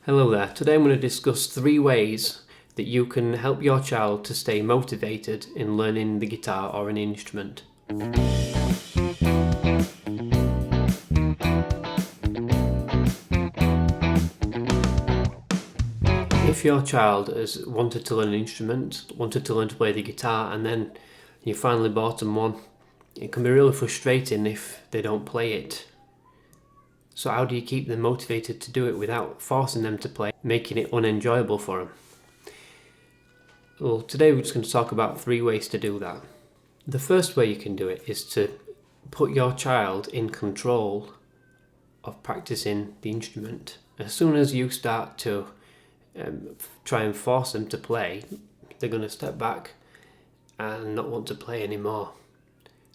Hello there. Today I'm going to discuss 3 ways that you can help your child to stay motivated in learning the guitar or an instrument. If your child has wanted to learn an instrument, wanted to learn to play the guitar, and then you finally bought them one, it can be really frustrating if they don't play it. So how do you keep them motivated to do it without forcing them to play, making it unenjoyable for them? Well, today we're just going to talk about 3 ways to do that. The first way you can do it is to put your child in control of practicing the instrument. As soon as you start to try and force them to play, they're going to step back and not want to play anymore.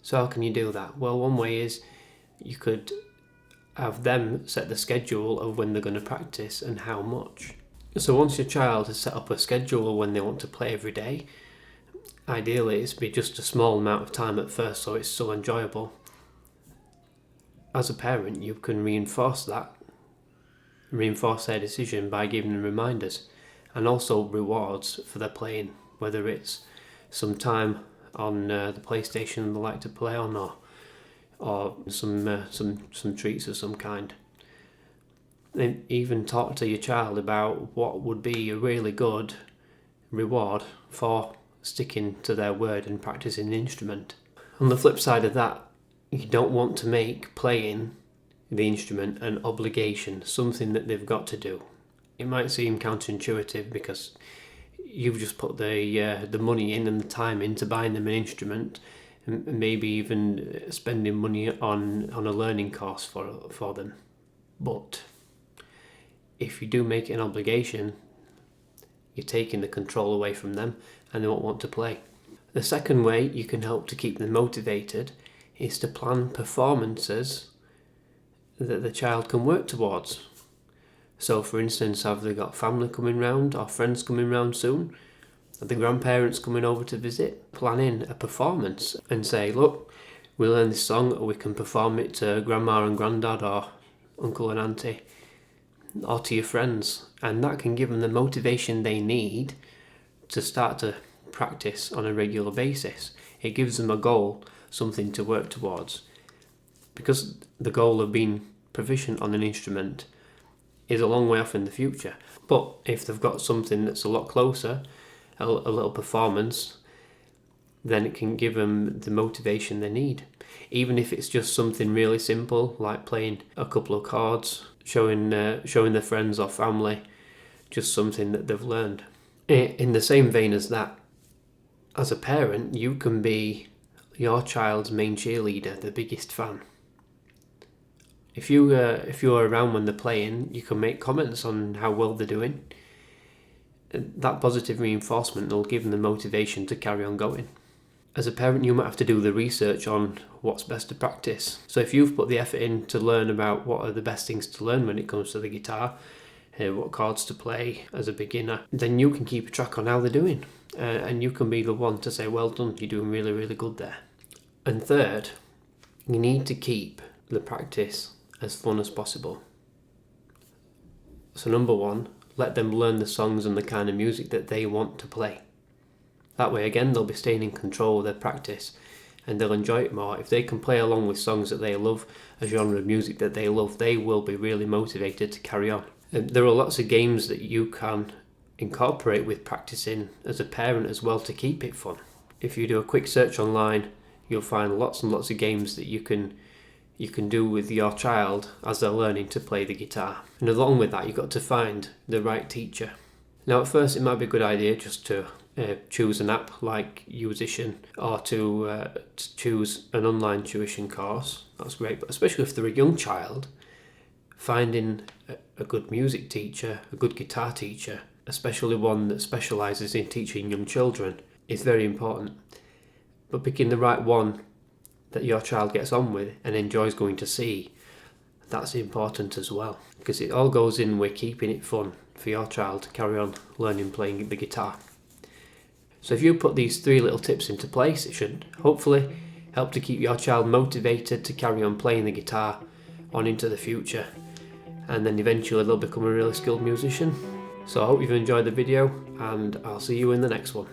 So how can you do that? Well, one way is you could have them set the schedule of when they're going to practice and how much. So once your child has set up a schedule when they want to play every day, ideally it's be just a small amount of time at first so it's still enjoyable. As a parent, you can reinforce their decision by giving them reminders and also rewards for their playing, whether it's some time on the PlayStation they like to play on, or some treats of some kind. And even talk to your child about what would be a really good reward for sticking to their word and practicing the instrument. On the flip side of that, you don't want to make playing the instrument an obligation, something that they've got to do. It might seem counterintuitive because you've just put the money in and the time into buying them an instrument, and maybe even spending money on a learning course for them. But if you do make it an obligation, you're taking the control away from them and they won't want to play. The second way you can help to keep them motivated is to plan performances that the child can work towards. So for instance, have they got family coming round or friends coming round soon? Are the grandparents coming over to visit? Plan in a performance and say, look, we learn this song, or we can perform it to grandma and granddad or uncle and auntie, or to your friends, and that can give them the motivation they need to start to practice on a regular basis. It gives them a goal, something to work towards, because the goal of being proficient on an instrument is a long way off in the future. But if they've got something that's a lot closer, a little performance, then it can give them the motivation they need. Even if it's just something really simple, like playing a couple of chords, showing their friends or family just something that they've learned. In the same vein as that, as a parent, you can be your child's main cheerleader, the biggest fan. If you're around when they're playing, you can make comments on how well they're doing. That positive reinforcement will give them the motivation to carry on going. As a parent, you might have to do the research on what's best to practice. So if you've put the effort in to learn about what are the best things to learn when it comes to the guitar, what chords to play as a beginner, then you can keep a track on how they're doing. And you can be the one to say, well done, you're doing really, really good there. And third, you need to keep the practice as fun as possible. So number 1, let them learn the songs and the kind of music that they want to play. That way, again, they'll be staying in control of their practice and they'll enjoy it more. If they can play along with songs that they love, a genre of music that they love, they will be really motivated to carry on. There are lots of games that you can incorporate with practicing as a parent as well to keep it fun. If you do a quick search online, you'll find lots and lots of games that you can do with your child as they're learning to play the guitar. And along with that, you've got to find the right teacher. Now at first it might be a good idea just to choose an app like Musician, or to choose an online tuition course. That's great, but especially if they're a young child, finding a good music teacher, a good guitar teacher, especially one that specialises in teaching young children, is very important. But picking the right one that your child gets on with and enjoys going to see, that's important as well, because it all goes in with keeping it fun for your child to carry on learning playing the guitar. So if you put these 3 little tips into place, it should hopefully help to keep your child motivated to carry on playing the guitar on into the future. and then eventually they'll become a really skilled musician. So I hope you've enjoyed the video, and I'll see you in the next one.